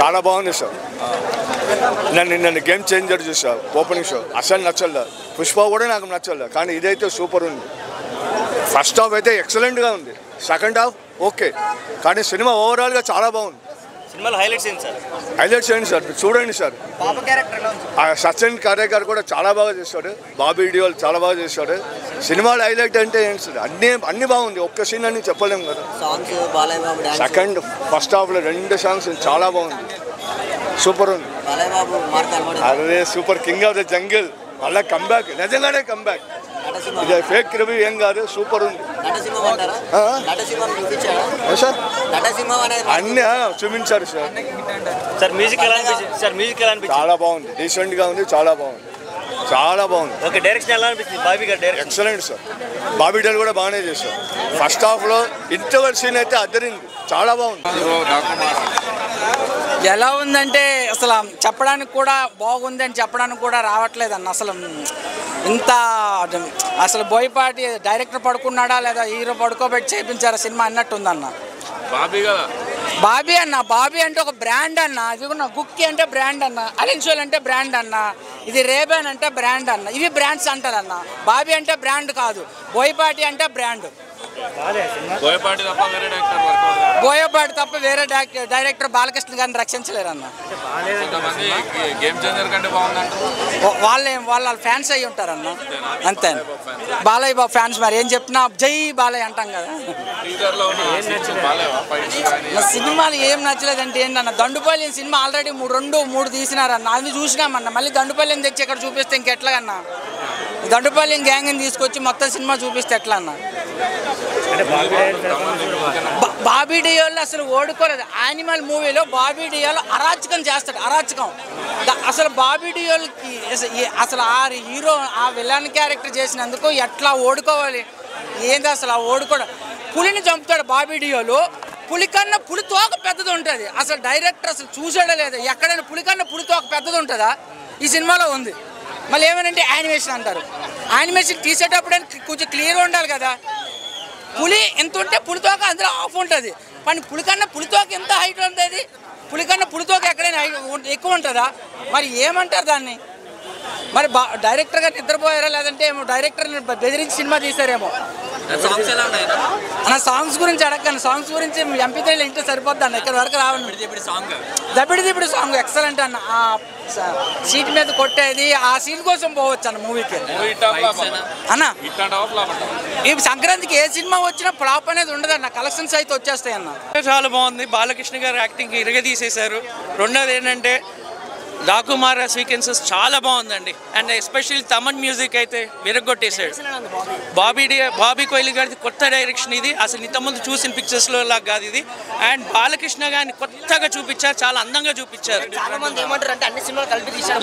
చాలా బాగుంది సార్. నన్ను గేమ్ చేంజర్ చూసా. ఓపెనింగ్ షో అసలు నచ్చలే. పుష్ప కూడా నాకు నచ్చలే, కానీ ఇదైతే సూపర్ ఉంది. ఫస్ట్ హాఫ్ అయితే ఎక్సలెంట్గా ఉంది. సెకండ్ హాఫ్ ఓకే, కానీ సినిమా ఓవరాల్గా చాలా బాగుంది. సినిమాలో హైలైట్స్ ఏంటి సార్? హైలైట్స్ ఏంటి సార్ చూడండి సార్. సచిన్ కారేకర్ కూడా చాలా బాగా చేశాడు. బాబీ డియోల్ చాలా బాగా చేశాడు. సినిమాలో హైలైట్ అంటే ఏంటి సార్, అన్ని బాగుంది. ఒక్క సీన్ అని చెప్పలేము కదా. సెకండ్ ఫస్ట్ హాఫ్లో 2 సాంగ్స్ చాలా బాగుంది. సూపర్ ఉంది. అదే super. King of the jungle మళ్ళీ కంబ్యాక్, నిజంగానే కంబ్యాక్. ఇది ఫేక్ రివ్యూ ఏం కాదు, సూపర్ ఉంది సార్. అన్నీ చూపించారు సార్. మ్యూజిక్ ఎలా అనిపించింది? చాలా బాగుంది. డీసెంట్గా ఉంది. చాలా బాగుంది. చాలా బాగుంది. ఓకే, డైరెక్షన్ ఎలా అనిపించింది? బాబీ గారి direction excellent sir. Bobby Deol కూడా బాగానే చేశారు. ఫస్ట్ హాఫ్లో ఇంటర్వెల్ సీన్ అయితే అద్దరింది. చాలా బాగుంది. ఎలా ఉందంటే అసలు చెప్పడానికి కూడా బాగుంది అని చెప్పడానికి కూడా రావట్లేదు అన్న. అసలు ఇంత అసలు బోయపాటి డైరెక్టర్ పడుకున్నాడా లేదా హీరో పడుకోబెట్టి చేయించారా సినిమా అన్నట్టుందన్న. బాబీ అన్న, బాబీ అంటే ఒక బ్రాండ్ అన్న. ఇది కూడా గుక్కి అంటే బ్రాండ్ అన్న, అలెన్షోల్ అంటే బ్రాండ్ అన్న, ఇది రేబాన్ అంటే బ్రాండ్ అన్న. ఇవి బ్రాండ్స్ అంటారన్న. బాబీ అంటే బ్రాండ్ కాదు, బోయపాటి అంటే బ్రాండ్. బోయపాటి తప్ప వేరే డైరెక్టర్ బాలకృష్ణ గారిని రక్షించలేరు అన్న. వాళ్ళ ఫ్యాన్స్ అయ్యి ఉంటారన్న, అంతే. బాలయ్య బాబు ఫ్యాన్స్, మరి ఏం చెప్పినా జై బాలయ్య అంటాం కదా. సినిమాలు ఏం నచ్చలేదంటే ఏంటన్న, దండుపల్లి సినిమా ఆల్రెడీ 3 తీసినారన్న. అది చూసినామన్న. మళ్ళీ దండుపల్లిని తెచ్చి ఇక్కడ చూపిస్తే ఇంకెట్లాగన్నా. దండుపల్లి గ్యాంగ్ని తీసుకొచ్చి మొత్తం సినిమా చూపిస్తే ఎట్లా అన్న. బాబీ డియోల్ అసలు ఓడుకోలేదు. యానిమల్ మూవీలో బాబీ డియోల్ అరాచకం చేస్తాడు, అరాచకం. అసలు బాబీ డియోల్కి అసలు ఆ హీరో ఆ విలన్ క్యారెక్టర్ చేసినందుకు ఎట్లా ఓడుకోవాలి ఏంది అసలు. ఆ ఓడుకోవడం, పులిని చంపుతాడు బాబీ డియోలు. పులి కన్నా పులి తోక పెద్దది ఉంటుంది. అసలు డైరెక్టర్ అసలు చూసాడో లేదు, ఎక్కడైనా పులి కన్నా పులి తోక పెద్దది ఉంటుందా? ఈ సినిమాలో ఉంది. మళ్ళీ ఏమనంటే యానిమేషన్ అంటారు. యానిమేషన్ తీసేటప్పుడు కొంచెం క్లియర్గా ఉండాలి కదా. పులి ఎంత ఉంటే పులితోక అందులో ఆఫ్ ఉంటుంది. కానీ పులికన్నా పులితోక ఎంత హైట్ ఉంటుంది? పులికన్నా పులితోక ఎక్కడైనా ఎక్కువ ఉంటుందా? మరి ఏమంటారు దాన్ని? మరి డైరెక్టర్ గారు నిద్రపోయారా, లేదంటే ఏమో డైరెక్టర్ని బెదిరించి సినిమా తీసారేమో. నా సాంగ్స్ గురించి అడగను. సాంగ్స్ గురించి MP3 ఇంట్లో సరిపోద్ది అన్న, ఇక్కడ వరకు రావండి. దబిడి సాంగ్ ఎక్సలెంట్ అన్న. ఆ సీట్ మీద కొట్టేది, ఆ సీన్ కోసం పోవచ్చు అన్న మూవీకి అన్న. ఈ సంక్రాంతికి ఏ సినిమా వచ్చినా ఫ్లాప్ అనేది ఉండదు అన్న, కలెక్షన్స్ అయితే వచ్చేస్తాయి అన్న. చాలా బాగుంది. బాలకృష్ణ గారు యాక్టింగ్ ఇరగదీసేశారు. రెండోది ఏంటంటే డాకుమారా సీక్వెన్సెస్ చాలా బాగుందండి. అండ్ ఎస్పెషల్లీ తమన్ మ్యూజిక్ అయితే విరగొట్టేశాడు. బాబీ కోహ్లీ గారిది కొత్త డైరెక్షన్ ఇది. అసలు ఇంతకుముందు చూసిన పిక్చర్స్లో లాగా కాదు ఇది. అండ్ బాలకృష్ణ గారిని కొత్తగా చూపించారు, చాలా అందంగా చూపించారు.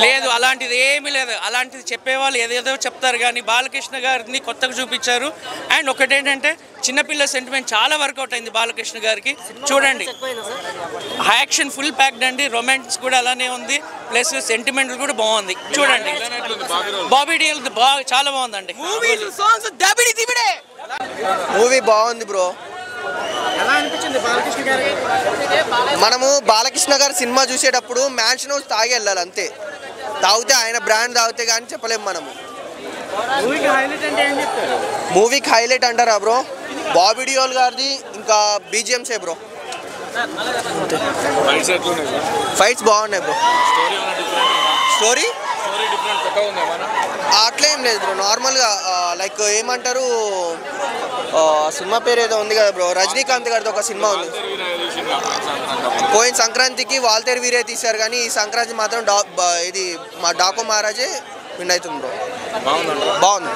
లేదు, అలాంటిది ఏమీ లేదు. అలాంటిది చెప్పేవాళ్ళు ఏదేదో చెప్తారు, కానీ బాలకృష్ణ గారిని కొత్తగా చూపించారు. అండ్ ఒకటేంటంటే చిన్నపిల్ల సెంటిమెంట్ చాలా వర్కౌట్ అయింది బాలకృష్ణ గారికి. చూడండి, యాక్షన్ ఫుల్ ప్యాక్డ్ అండి. రొమాన్స్ కూడా అలానే ఉంది, ప్లస్ సెంటిమెంటల్ కూడా బాగుంది. చూడండి, బాబీ డియోల్ చాలా బాగుందండి. మూవీ బాగుంది బ్రో. మనము బాలకృష్ణ గారి సినిమా చూసేటప్పుడు మ్యాన్షన్ హౌస్ తాగి వెళ్ళాలి అంతే. తాగితే ఆయన బ్రాండ్ తాగితే కానీ చెప్పలేము మనము. మూవీకి హైలైట్ అంటారా బ్రో? బాబీ డియోల్ గారిది ఇంకా BGMసే బ్రో. ఫైట్స్ బాగున్నాయి బ్రో. స్టోరీ అట్లా ఏం లేదు బ్రో. నార్మల్గా లైక్ ఏమంటారు, సినిమా పేరు ఏదో ఉంది కదా బ్రో, రజనీకాంత్ గారితో ఒక సినిమా ఉంది. పోయిన సంక్రాంతికి వాల్తేరు వీరే తీశారు, కానీ ఈ సంక్రాంతి మాత్రం ఇది మా డాకు మహారాజే విన్ అవుతుంది బ్రో. బాగుంది.